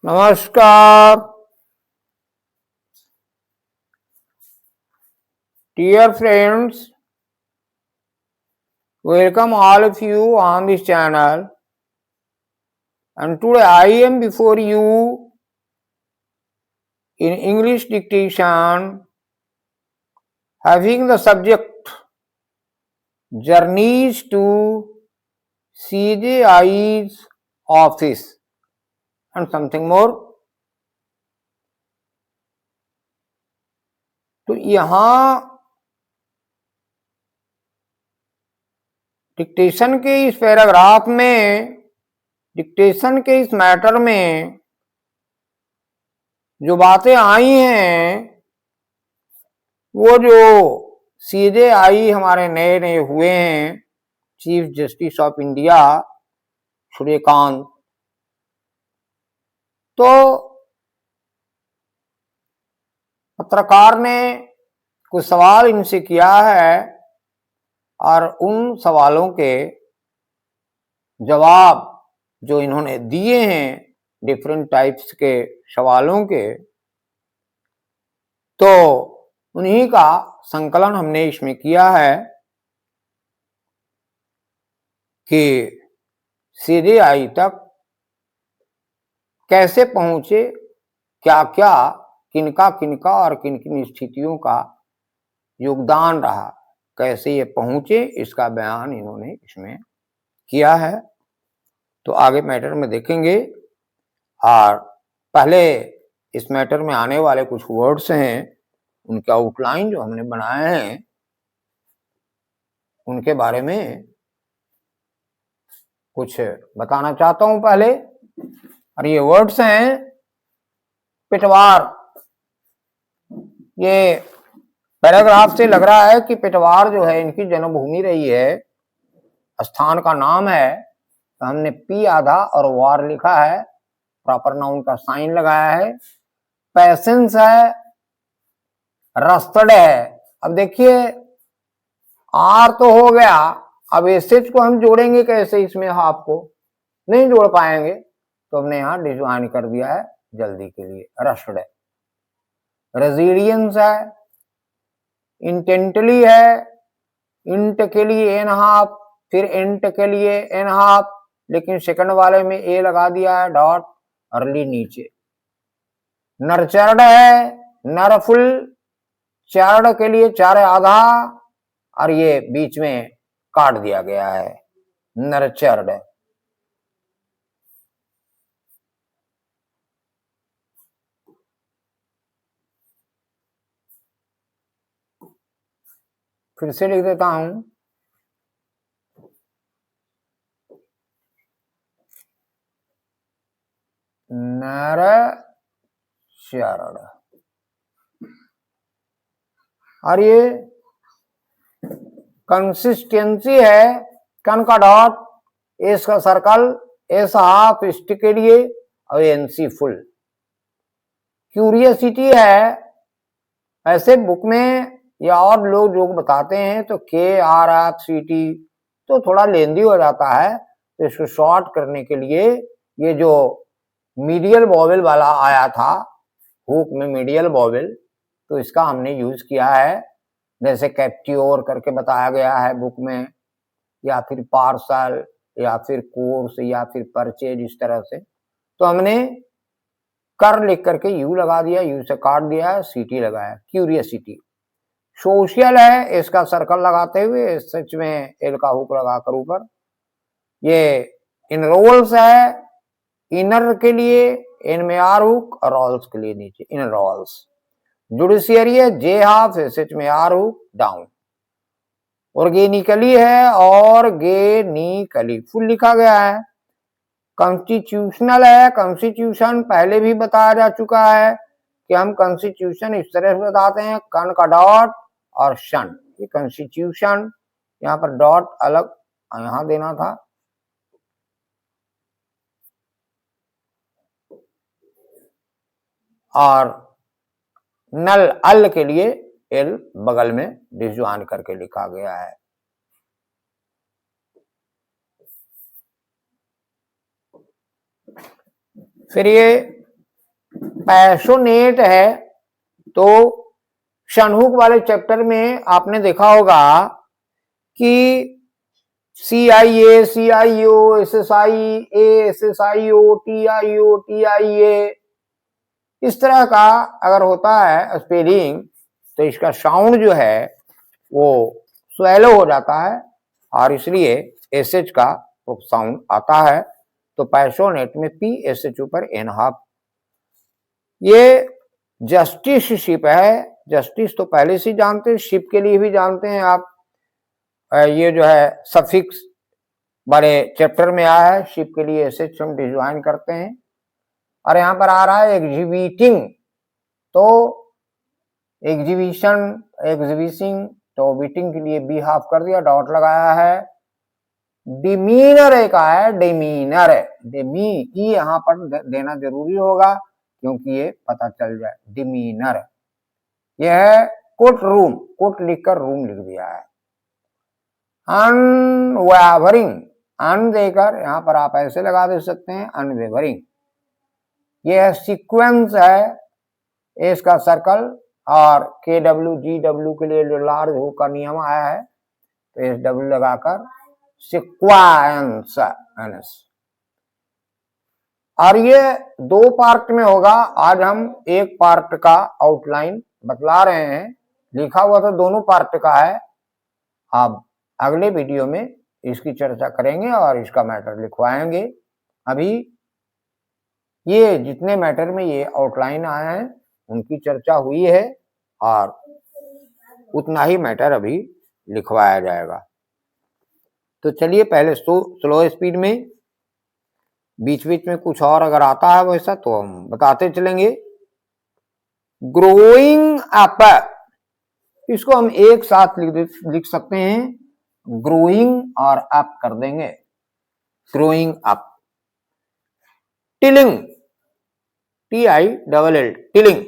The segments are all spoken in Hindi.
नमस्कार dear friends, welcome all of you on this channel, and today I am before you in English dictation having the subject Journeys to CJI's office and something more. तो यहाँ डिक्टेशन के इस पैराग्राफ में, डिक्टेशन के इस मैटर में जो बातें आई हैं वो जो CJI हमारे नए नए हुए हैं, chief justice of India Suryakant, तो पत्रकार ने कुछ सवाल इनसे किया है और उन सवालों के जवाब जो इन्होंने दिए हैं डिफरेंट टाइप्स के सवालों के, तो उन्हीं का संकलन हमने इसमें किया है कि CJI तक कैसे पहुंचे, क्या क्या, किनका किनका और किन किन स्थितियों का योगदान रहा, कैसे ये पहुंचे, इसका बयान इन्होंने इसमें किया है। तो आगे मैटर में देखेंगे। और पहले इस मैटर में आने वाले कुछ वर्ड्स हैं, उनका आउटलाइन जो हमने बनाए हैं उनके बारे में कुछ बताना चाहता हूं पहले। और ये वर्ड्स हैं पिटवार। ये पैराग्राफ से लग रहा है कि पिटवार जो है इनकी जन्मभूमि रही है, स्थान का नाम है। तो हमने पी आधा और वार लिखा है, प्रॉपर नाउन का साइन लगाया है। पैसेंस है, रस्टड है। अब देखिए आर तो हो गया, अब एसएच को हम जोड़ेंगे कैसे, इसमें हाफ को नहीं जोड़ पाएंगे, तो हमने यहाँ डिजवाइन कर दिया है जल्दी के लिए। रस्टड है, रेजिलियंस है, इंटेंटली है, इंट के लिए एन हाफ, फिर इंट के लिए एन हाफ, लेकिन सेकंड वाले में ए लगा दिया है डॉट, अर्ली नीचे। नर्चर्ड है, नरफुल, चार्ड के लिए चार आधा, और ये बीच में काट दिया गया है, नर्चर्ड। फिर से लिख देता हूं, नरचर्ड। और ये कंसिस्टेंसी है, कन का डॉट, एस का सर्कल, एस हाफ इस्ट के लिए, और एनसी फुल। क्यूरियसिटी है, ऐसे बुक में या और लोग बताते हैं तो KRFCT, तो थोड़ा लेंदी हो जाता है, तो इसको शॉर्ट करने के लिए ये जो मीडियल वॉवेल वाला आया था हुक में, मीडियल वॉवेल, तो इसका हमने यूज किया है। जैसे कैप्ट्योर करके बताया गया है बुक में, या फिर पार्सल, या फिर कोर्स, या फिर परचेज, इस तरह से। तो हमने कर लिख करके यू लगा दिया, यू से काट दिया है, सीटी लगाया, क्यूरियसिटी। सोशल है, इसका सर्कल लगाते हुए सच में एल का हुक लगाकर ऊपर। ये इनरोल्स है, इनर के लिए एन में आर हुक, और रॉल्स के लिए नीचे इनरोल्स। जुडिशियरी है, जे हाफ, एच में आर हुक, डाउन। ऑर्गेनिकली है, ऑर्गेनिकली फुल लिखा गया है। कॉन्स्टिट्यूशनल है, कॉन्स्टिट्यूशन पहले भी बताया जा चुका है कि हम कॉन्स्टिट्यूशन इस तरह से बताते हैं, कन का डॉट और शन, ये कॉन्स्टिट्यूशन। यहाँ पर डॉट अलग यहां देना था। और नल, अल के लिए एल बगल में डिजवान करके लिखा गया है। फिर ये पैशोनेट है, तो षणहुक वाले चैप्टर में आपने देखा होगा कि CIA, CIO, SSI, SSIO, TIO, TIA, इस तरह का अगर होता है स्पेलिंग तो इसका साउंड जो है वो स्वेलो हो जाता है और इसलिए SH का साउंड आता है। तो पैशोनेट में PSH पर NH। ये जस्टिस शिप है, जस्टिस तो पहले से जानते हैं, शिप के लिए भी जानते हैं आप। ये जो है सफिक्स बड़े चैप्टर में आया है, शिप के लिए SH हम डिजाइन करते हैं। और यहाँ पर आ रहा है एग्जीबिटिंग, तो एग्जीबिशन, एग्जीबिशिंग, तो बीटिंग के लिए बी हाफ कर दिया, डॉट लगाया है। डिमीनर एक है, डिमीनर, डिमी ई यहाँ पर देना जरूरी होगा क्योंकि ये पता चल जाए। डिमीनर यह है कोर्ट रूम, कोर्ट लिखकर रूम लिख दिया है। अनवेवरिंग, अन देकर यहाँ पर आप ऐसे लगा दे सकते हैं, अनवेवरिंग। यह सीक्वेंस है, एस का सर्कल और KWGW के लिए जो लार्ज हो का नियम आया है तो SW लगाकर सीक्वेंस। और ये 2 पार्ट में होगा। आज हम एक पार्ट का आउटलाइन बतला रहे हैं, लिखा हुआ तो दोनों पार्ट का है। अब अगले वीडियो में इसकी चर्चा करेंगे और इसका मैटर लिखवाएंगे। अभी ये जितने मैटर में ये आउटलाइन आए हैं उनकी चर्चा हुई है और उतना ही मैटर अभी लिखवाया जाएगा। तो चलिए पहले स्लो स्पीड में, बीच बीच में कुछ और अगर आता है वैसा तो हम बताते चलेंगे। ग्रोइंग अप, इसको हम एक साथ लिख सकते हैं, ग्रोइंग और अप कर देंगे, growing up. Tilling, TILL, tilling,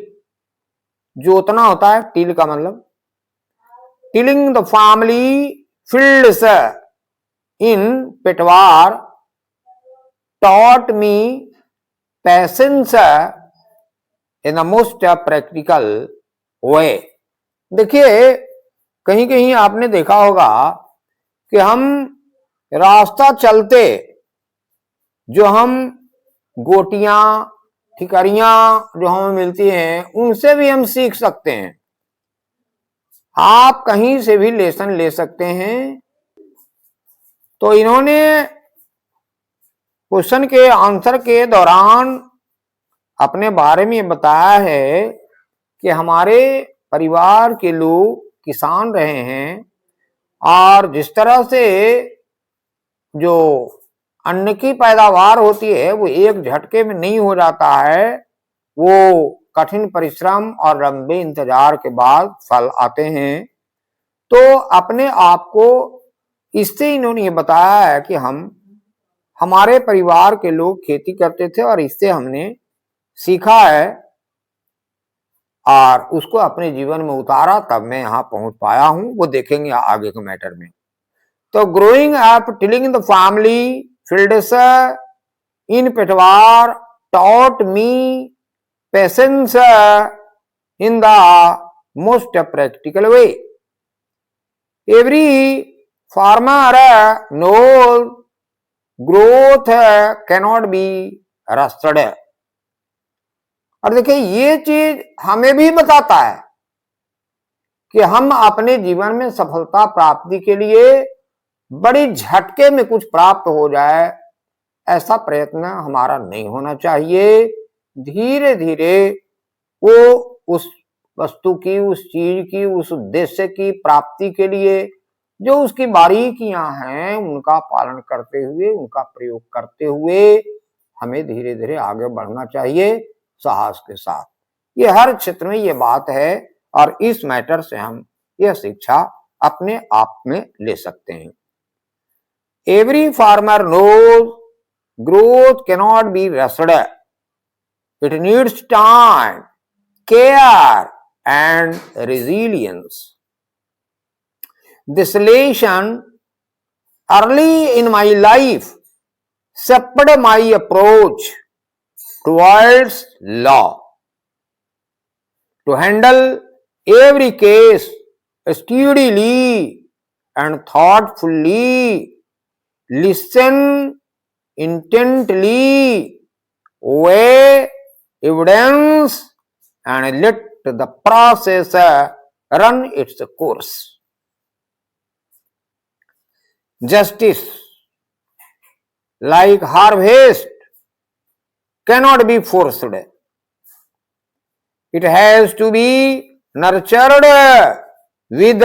जोतना होता है, टिल का मतलब। Tilling the family fields in Petwar taught me patience in the most practical way। देखिए कहीं कहीं आपने देखा होगा कि हम रास्ता चलते जो हम गोटियां, ठिकरियां जो हमें मिलती हैं उनसे भी हम सीख सकते हैं। आप कहीं से भी लेसन ले सकते हैं। तो इन्होंने क्वेश्चन के आंसर के दौरान अपने बारे में बताया है कि हमारे परिवार के लोग किसान रहे हैं और जिस तरह से जो अन्न की पैदावार होती है वो एक झटके में नहीं हो जाता है, वो कठिन परिश्रम और लंबे इंतजार के बाद फल आते हैं। तो अपने आप को इससे इन्होंने ये बताया है कि हमारे परिवार के लोग खेती करते थे और इससे हमने सीखा है और उसको अपने जीवन में उतारा, तब मैं यहां पहुंच पाया हूं। वो देखेंगे आगे के मैटर में। तो growing up, tilling the family fields in Petwar taught me patience in the most practical way। Every farmer knows growth cannot be rushed। और देखिए ये चीज हमें भी बताता है कि हम अपने जीवन में सफलता प्राप्ति के लिए बड़ी झटके में कुछ प्राप्त हो जाए ऐसा प्रयत्न हमारा नहीं होना चाहिए। धीरे धीरे वो उस वस्तु की, उस चीज की, उस उद्देश्य की प्राप्ति के लिए जो उसकी बारीकियां हैं उनका पालन करते हुए, उनका प्रयोग करते हुए हमें धीरे धीरे आगे बढ़ना चाहिए साहस के साथ। ये हर क्षेत्र में ये बात है और इस मैटर से हम यह शिक्षा अपने आप में ले सकते हैं। Every farmer knows growth cannot be rushed। It needs time, care and resilience। This lesson early in my life shaped my approach towards law। to handle every case steadily and thoughtfully, listen intently, weigh evidence, and let the process run its course. Justice, like harvest, cannot be forced. It has to be nurtured with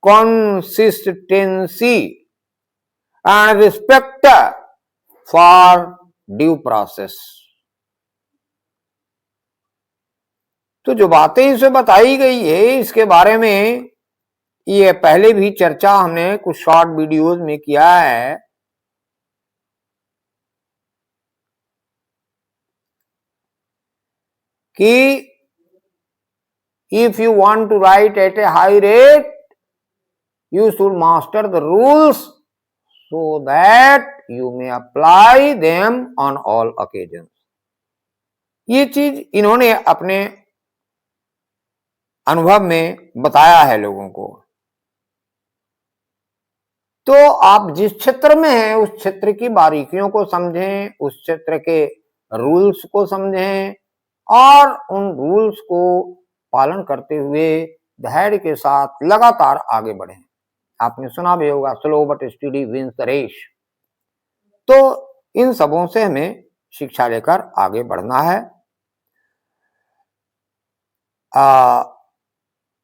consistency and respect for due process. तो जो बातें इसमें बताई गई है इसके बारे में ये पहले भी चर्चा हमने कुछ शॉर्ट वीडियोस में किया है कि if you want to write at a high rate, you should master the rules so that you may apply them on all occasions. ये चीज इन्होंने अपने अनुभव में बताया है लोगों को। तो आप जिस क्षेत्र में हैं उस क्षेत्र की बारीकियों को समझें, उस क्षेत्र के रूल्स को समझें और उन रूल्स को पालन करते हुए धैर्य के साथ लगातार आगे बढ़ें। आपने सुना भी होगा slow but steady wins the race. तो इन सबों से हमें शिक्षा लेकर आगे बढ़ना है।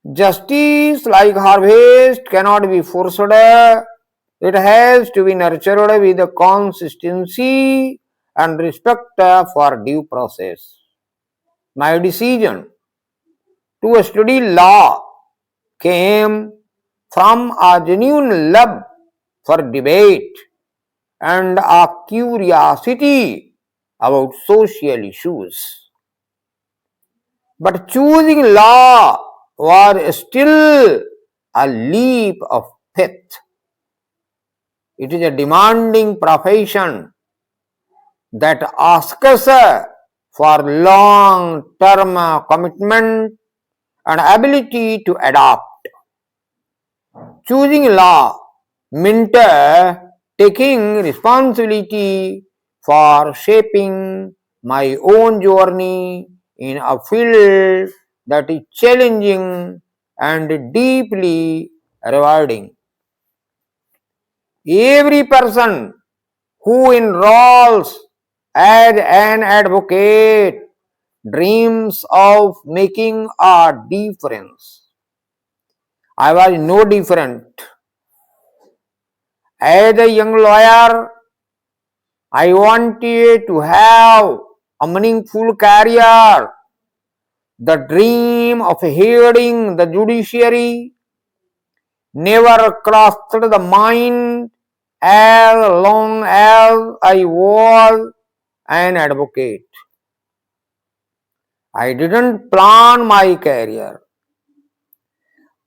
Justice, like harvest, cannot be forced. It has to be nurtured with consistency and respect for due process. My decision to study law came from a genuine love for debate and a curiosity about social issues. But choosing law was still a leap of faith. It is a demanding profession that asks for long-term commitment and ability to adapt. Choosing law meant taking responsibility for shaping my own journey in a field that is challenging and deeply rewarding. Every person who enrolls as an advocate dreams of making a difference. I was no different. As a young lawyer, I wanted to have a meaningful career. The dream of heading the judiciary never crossed the mind as long as I was an advocate. I didn't plan my career.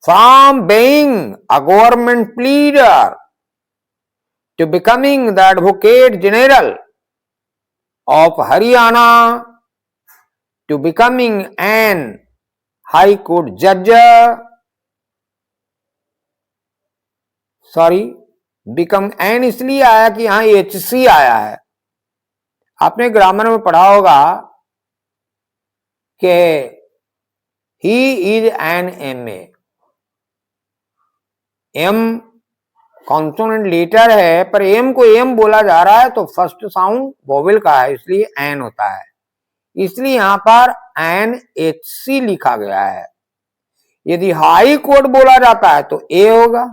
From being a government pleader to becoming the Advocate General of Haryana to becoming an High Court judge, become an इसलिए आया कि यहाँ HC आया है। आपने ग्रामर में पढ़ा होगा कि he is an MA. M consonant letter है पर एम को एम बोला जा रहा है तो फर्स्ट साउंड वोवेल का है इसलिए एन होता है, इसलिए यहां पर एन एच सी लिखा गया है। यदि हाई कोर्ट बोला जाता है तो ए होगा।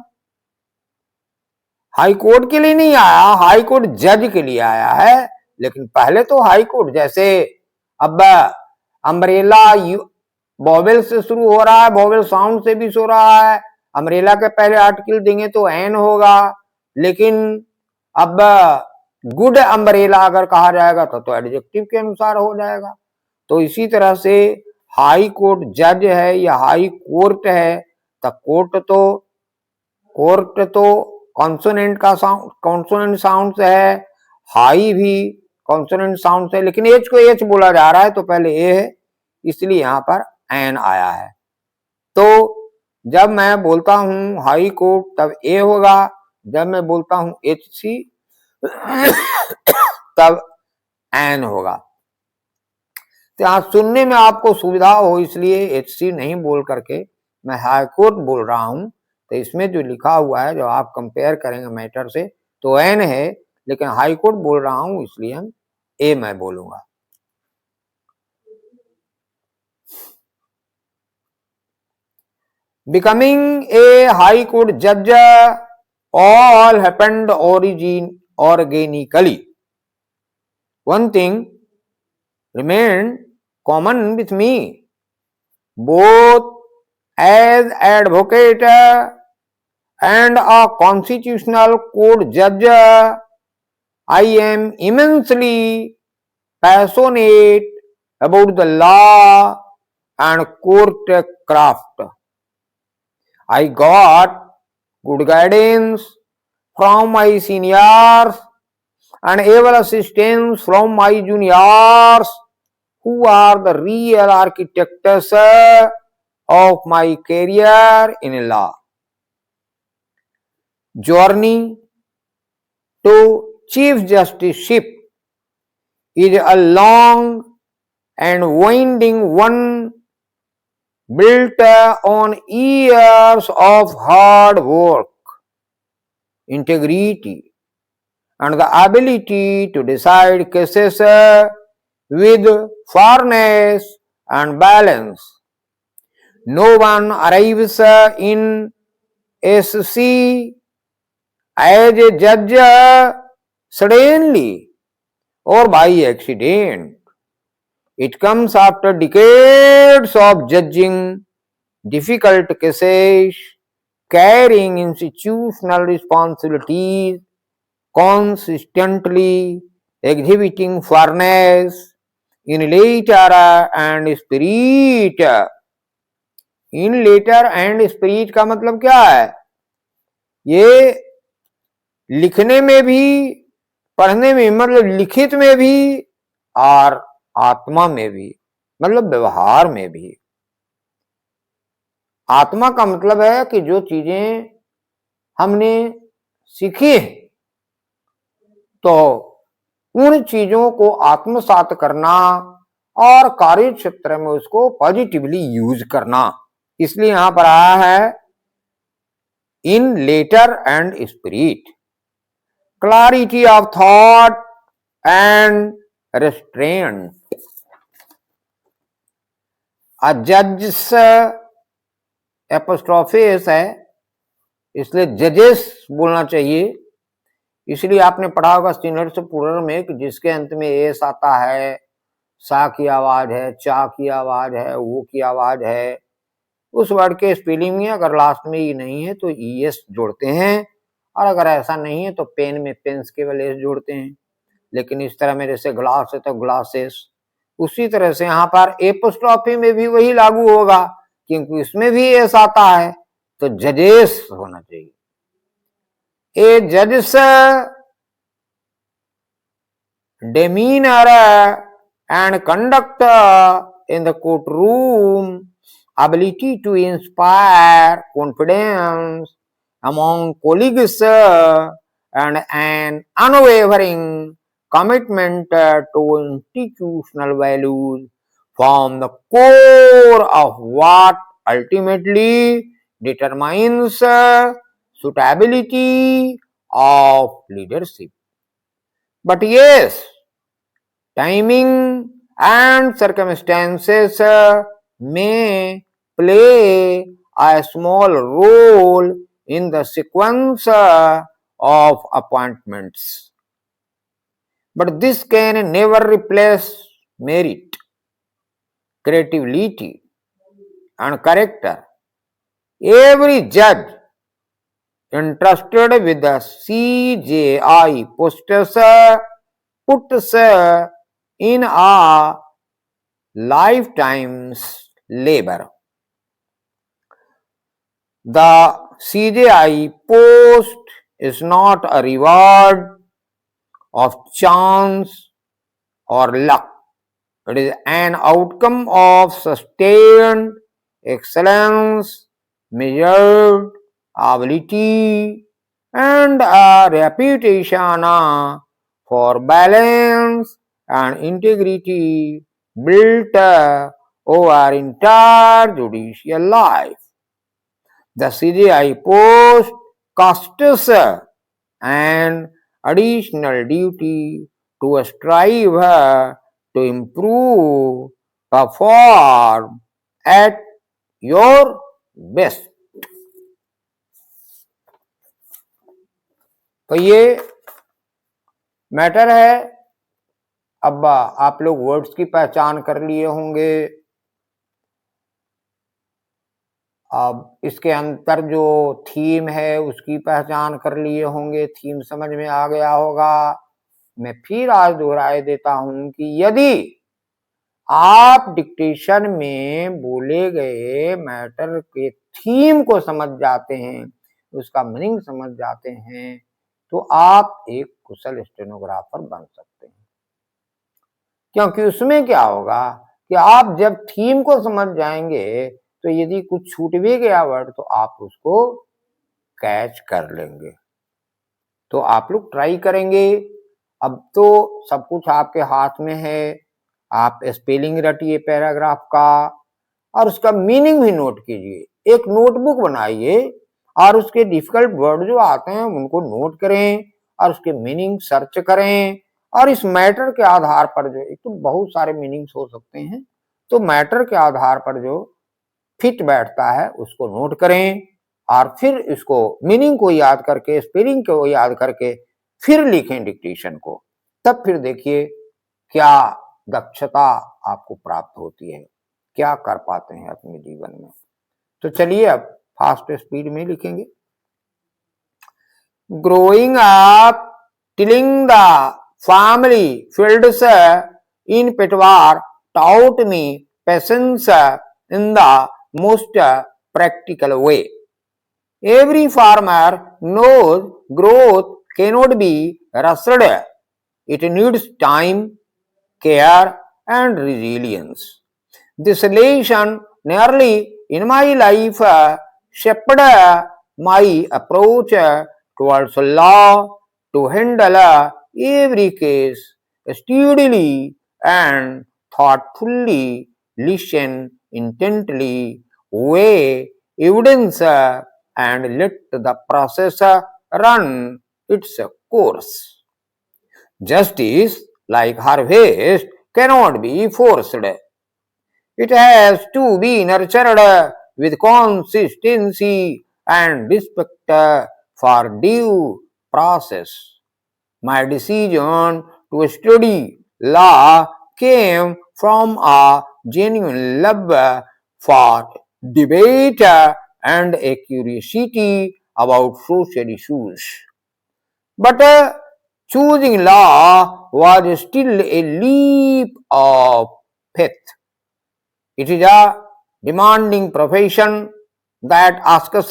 हाई कोर्ट के लिए नहीं आया, हाई कोर्ट जज के लिए आया है। लेकिन पहले तो हाई कोर्ट, जैसे अब अम्ब्रेला वोवेल से शुरू हो रहा है, वोवेल साउंड से भी हो रहा है। अम्ब्रेला के पहले आर्टिकल देंगे तो एन होगा, लेकिन अब गुड अम्ब्रेला अगर कहा जाएगा तो एडजेक्टिव के अनुसार हो जाएगा। तो इसी तरह से हाई कोर्ट जज है या हाई कोर्ट है तो कोर्ट तो कॉन्सोनेंट का साउंड, कॉन्सोनेंट साउंड से है, हाई भी कॉन्सोनेंट साउंड से, लेकिन एच को एच बोला जा रहा है तो पहले ए है, इसलिए यहां पर एन आया है। तो जब मैं बोलता हूं हाई कोर्ट तब ए होगा, जब मैं बोलता हूं HC तब एन होगा। तो यहां सुनने में आपको सुविधा हो इसलिए HC नहीं बोल करके मैं हाई कोर्ट बोल रहा हूं। तो इसमें जो लिखा हुआ है, जो आप कंपेयर करेंगे मैटर से, तो एन है, लेकिन हाई कोर्ट बोल रहा हूं इसलिए हम ए मैं बोलूंगा। Becoming a high court judge all happened organically. One thing remained common with me, both as advocate and a constitutional court judge. I am immensely passionate about the law and court craft. I got good guidance from my seniors and able assistance from my juniors, who are the real architects of my career in law. Journey to Chief Justiceship is a long and winding one, built on years of hard work, integrity, and the ability to decide cases with fairness and balance. No one arrives in SC as a judge suddenly or by accident. It comes after decades of judging difficult cases, carrying institutional responsibilities, consistently exhibiting fairness in letter and spirit. In letter and spirit का मतलब क्या है? ये लिखने में भी, पढ़ने में, मतलब लिखित में भी, और आत्मा में भी, मतलब व्यवहार में भी। आत्मा का मतलब है कि जो चीजें हमने सीखी है, तो उन चीजों को आत्मसात करना और कार्य क्षेत्र में उसको पॉजिटिवली यूज करना। इसलिए यहां पर आया है in letter and spirit, clarity of thought and restraint. जज एपोस्ट्रोफेस है, इसलिए जजेस बोलना चाहिए। इसलिए आपने पढ़ा होगा स्टीनर से पूर्व में कि जिसके अंत में एस आता है, सा की आवाज है, चा की आवाज है, वो की आवाज है, उस वर्ड के स्पेलिंग में अगर लास्ट में ई नहीं है तो ईएस जोड़ते हैं, और अगर ऐसा नहीं है तो पेन में पेन्स केवल एस जोड़ते हैं। लेकिन इस तरह में जैसे ग्लास है तो ग्लासेस, उसी तरह से यहाँ पर एपोस्ट्रोफी में भी वही लागू होगा, क्योंकि इसमें भी एस आता है, तो जजेस होना चाहिए। ए जजेस demeanor and conduct in the courtroom, ability to inspire confidence among colleagues, and an unwavering commitment to institutional values form the core of what ultimately determines suitability of leadership. But yes, timing and circumstances may play a small role in the sequence of appointments. But this can never replace merit, creativity, and character. Every judge entrusted with the CJI puts in a lifetime's labor. The CJI post is not a reward of chance or luck. It is an outcome of sustained excellence, measured ability, and a reputation for balance and integrity built over entire judicial life. The CJI post costs an additional duty to strive to improve, perform at your best. तो ये मैटर है। अब आप लोग वर्ड्स की पहचान कर लिए होंगे। अब इसके अंतर जो थीम है उसकी पहचान कर लिए होंगे, थीम समझ में आ गया होगा। मैं फिर आज दोहराए देता हूं कि यदि आप डिक्टेशन में बोले गए मैटर के थीम को समझ जाते हैं, उसका मीनिंग समझ जाते हैं, तो आप एक कुशल स्टेनोग्राफर बन सकते हैं। क्योंकि उसमें क्या होगा कि आप जब थीम को समझ जाएंगे तो यदि कुछ छूट भी गया वर्ड तो आप उसको कैच कर लेंगे। तो आप लोग ट्राई करेंगे। अब तो सब कुछ आपके हाथ में है। आप स्पेलिंग रटिए पैराग्राफ का और उसका मीनिंग भी नोट कीजिए। एक नोटबुक बनाइए और उसके डिफिकल्ट वर्ड जो आते हैं उनको नोट करें और उसके मीनिंग सर्च करें। और इस मैटर के आधार पर जो, एक तो बहुत सारे मीनिंग्स हो सकते हैं, तो मैटर के आधार पर जो फिट बैठता है उसको नोट करें और फिर इसको मीनिंग को याद करके, स्पेलिंग को याद करके फिर लिखें डिक्टेशन को। तब फिर देखिए क्या दक्षता आपको प्राप्त होती है, क्या कर पाते हैं अपने जीवन में। तो चलिए अब फास्ट स्पीड में लिखेंगे। Growing up tilling the family fields in Petwar taught me patience in the most practical way. Every farmer knows growth cannot be rushed. It needs time, care, and resilience. This lesson nearly in my life shaped my approach towards law to handle every case steadily and thoughtfully, listen intently, weigh evidence, and let the process run its course. Justice, like harvest, cannot be forced. It has to be nurtured with consistency and respect for due process. My decision to study law came from a genuine love for debate and a curiosity about social issues. But choosing law was still a leap of faith. It is a demanding profession that asks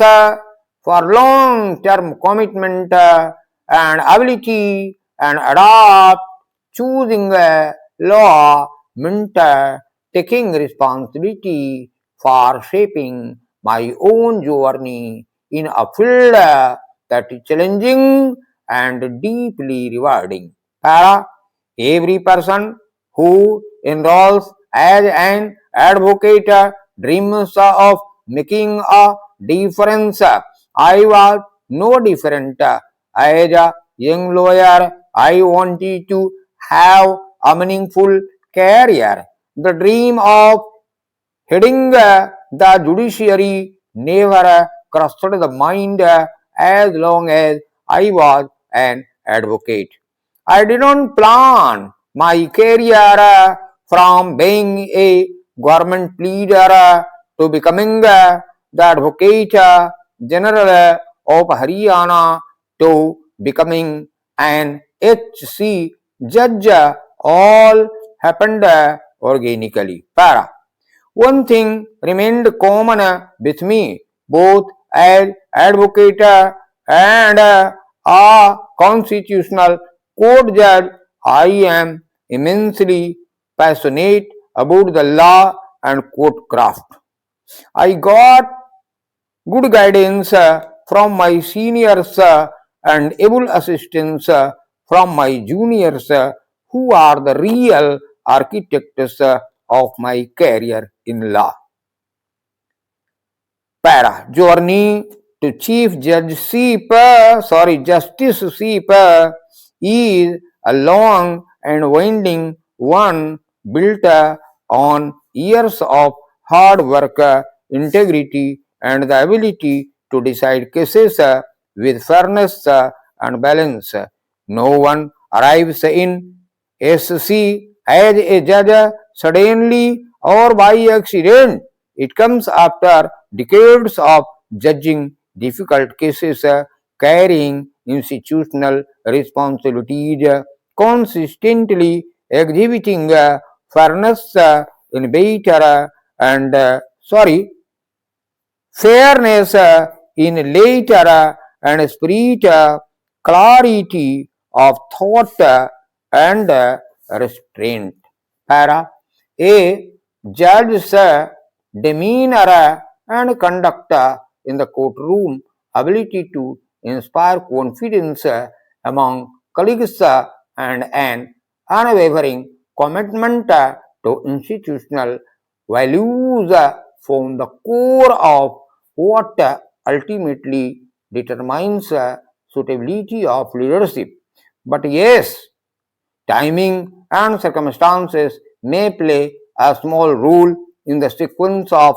for long-term commitment and ability and adapt. Choosing law meant taking responsibility for shaping my own journey in a field that is challenging and deeply rewarding. Para, every person who enrolls as an advocate dreams of making a difference. I was no different. As a young lawyer, I wanted to have a meaningful career. The dream of heading the judiciary never crossed the mind as long as I was an advocate. I did not plan my career from being a government pleader to becoming the Advocate General of Haryana to becoming an HC judge. All happened organically. Para. One thing remained common with me, both as advocate and a constitutional court judge. I am immensely passionate about the law and court craft. I got good guidance from my seniors and able assistance from my juniors who are the real architects of my career in law. Para journey to Chief Justice Seep is a long and winding one built on years of hard work, integrity, and the ability to decide cases with fairness and balance. No one arrives in SC as a judge suddenly or by accident. It comes after decades of judging difficult cases, carrying institutional responsibilities, consistently exhibiting fairness in better fairness in later and spirit, clarity of thought and restraint. Para a judge's demeanor and conduct in the courtroom, ability to inspire confidence among colleagues and an unwavering commitment to institutional values form the core of what ultimately determines suitability of leadership. But yes, timing and circumstances may play a small role in the sequence of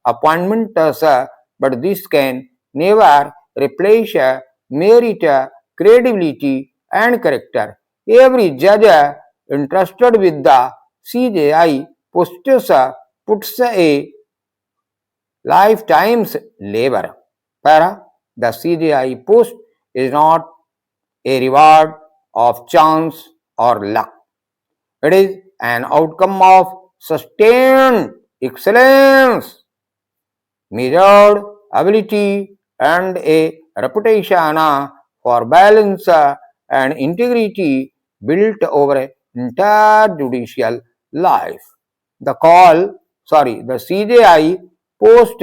appointments, but this can never replace merit, credibility, and character. Every judge entrusted with the CJI puts a lifetime's labor. Para, the CJI post is not a reward of chance or luck. It is an outcome of sustained excellence, measured ability, and a reputation for balance and integrity built over an entire judicial life. The CJI post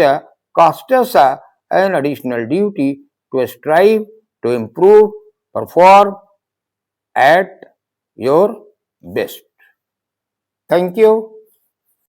cost us an additional duty to strive to improve, perform at your best. Thank you.